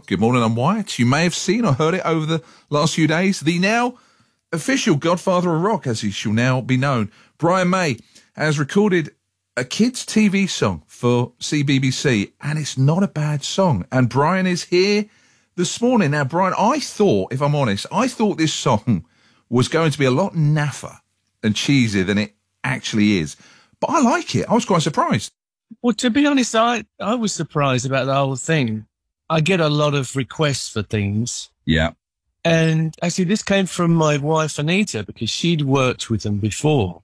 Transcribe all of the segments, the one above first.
Good morning, I'm Wyatt. You may have seen or heard it over the last few days. The now official Godfather of Rock, as he shall now be known, Brian May, has recorded a kids' TV song for CBBC, and it's not a bad song. And Brian is here this morning. Now, Brian, I thought, if I'm honest, this song was going to be a lot naffer and cheesy than it actually is. But I like it. I was quite surprised. Well, to be honest, I was surprised about the whole thing. I get a lot of requests for things. Yeah. And actually, this came from my wife, Anita, because she'd worked with them before,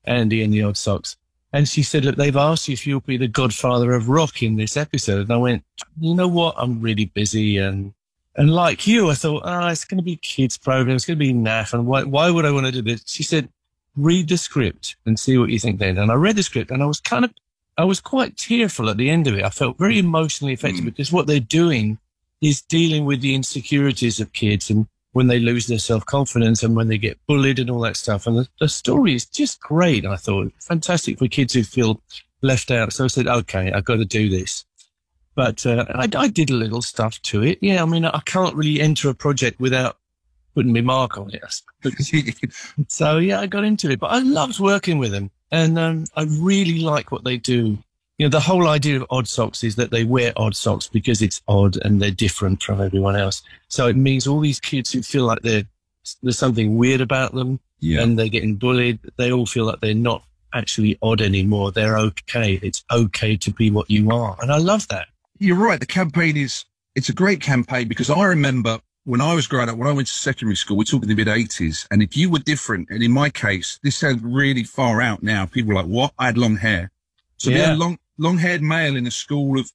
Andy and the Odd Socks. And she said, look, they've asked you if you'll be the Godfather of Rock in this episode. And I went, you know what? I'm really busy. And like you, I thought, it's going to be a kids program. It's going to be naff. And why would I want to do this? She said, read the script and see what you think then. And I read the script and I was quite tearful at the end of it. I felt very emotionally affected because what they're doing is dealing with the insecurities of kids and when they lose their self-confidence and when they get bullied and all that stuff. And the story is just great, I thought. Fantastic for kids who feel left out. So I said, okay, I've got to do this. But I did a little stuff to it. Yeah, I mean, I can't really enter a project without putting my mark on it. So, yeah, I got into it. But I loved working with them. And I really like what they do. You know, the whole idea of Odd Socks is that they wear odd socks because it's odd and they're different from everyone else. So it means all these kids who feel like there's something weird about them and they're getting bullied, they all feel like they're not actually odd anymore. They're okay. It's okay to be what you are. And I love that. You're right. The campaign it's a great campaign because I remember when I was growing up, when I went to secondary school, we're talking the mid-'80s, and if you were different, and in my case, this sounds really far out now. People are like, what? I had long hair. So being a long-haired male in a school of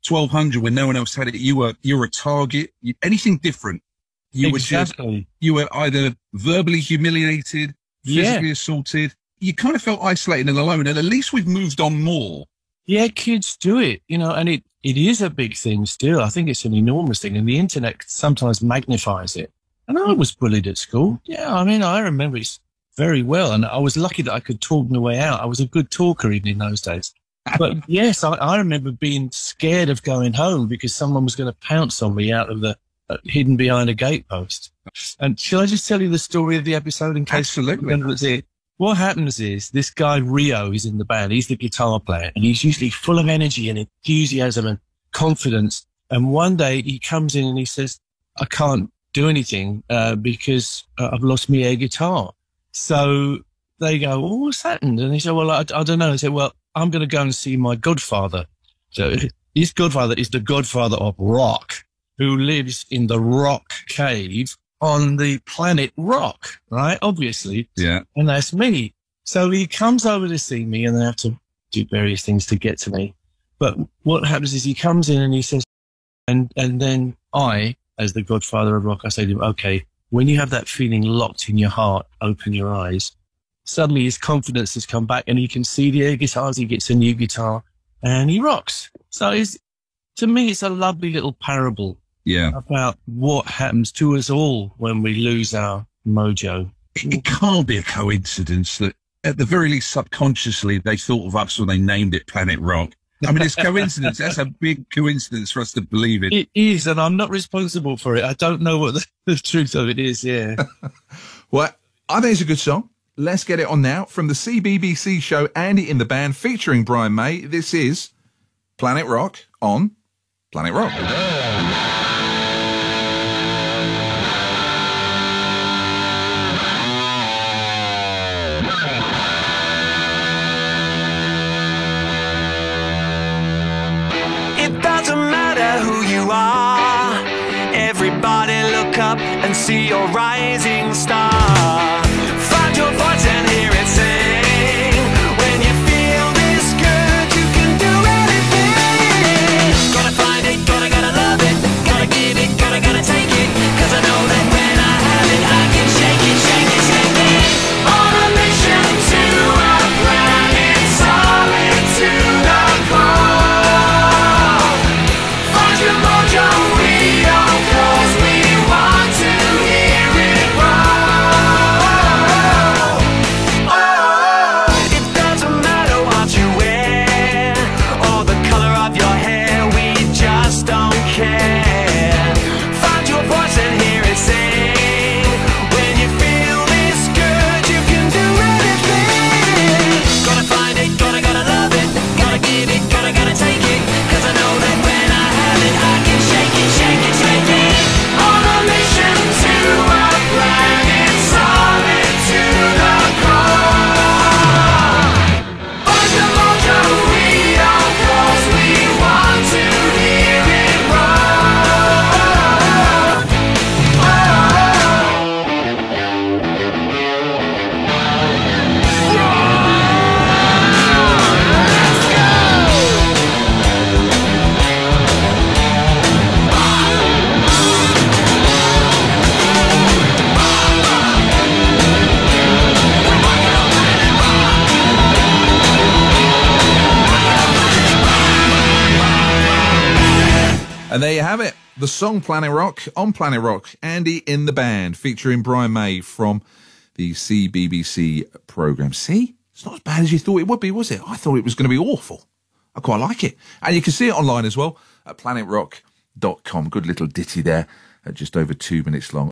1,200 when no one else had it, you were a target. Anything different, you were either verbally humiliated, physically assaulted. You kind of felt isolated and alone, and at least we've moved on more. Yeah, kids do it, you know, and it is a big thing still. I think it's an enormous thing, and the internet sometimes magnifies it. And I was bullied at school. Yeah, I mean, I remember it very well, and I was lucky that I could talk my way out. I was a good talker even in those days. But yes, I remember being scared of going home because someone was going to pounce on me out of the hidden behind a gatepost. And shall I just tell you the story of the episode in case you remember it? What happens is this guy, Rio, is in the band. He's the guitar player, and he's usually full of energy and enthusiasm and confidence. And one day he comes in and he says, I can't do anything because I've lost my air guitar. So they go, well, what's happened? And he said, well, I don't know. He said, well, I'm going to go and see my godfather. So his godfather is the Godfather of Rock, who lives in the rock cave on the planet Rock, right? Obviously. Yeah. And that's me. So he comes over to see me and they have to do various things to get to me. But what happens is he comes in and he says, and then I, as the Godfather of Rock, I say to him, okay, when you have that feeling locked in your heart, open your eyes. Suddenly his confidence has come back and he can see the air guitars. He gets a new guitar and he rocks. So to me, it's a lovely little parable. Yeah. About what happens to us all when we lose our mojo. It can't be a coincidence that at the very least subconsciously they thought of us when they named it Planet Rock. I mean, it's coincidence. That's a big coincidence for us to believe it. It is, and I'm not responsible for it. I don't know what the truth of it is, yeah. Well, I think it's a good song. Let's get it on now. From the CBBC show Andy in the Band featuring Brian May, this is Planet Rock on Planet Rock. It doesn't matter who you are. Everybody look up and see your rising star. Find your voice and hear it sing. When you feel this good, you can do anything. Gotta find it, gotta love it. Gotta give it, gotta take it. 'Cause I know that when I have it, I can shake it, shake it, shake it. On a mission to a planet solid to the core. Find your mojo, we don't 'cause we want to hear it roll. And there you have it. The song Planet Rock on Planet Rock. Andy in the Band, featuring Brian May from the CBBC programme. See? It's not as bad as you thought it would be, was it? I thought it was going to be awful. I quite like it. And you can see it online as well at planetrock.com. Good little ditty there, just over 2 minutes long.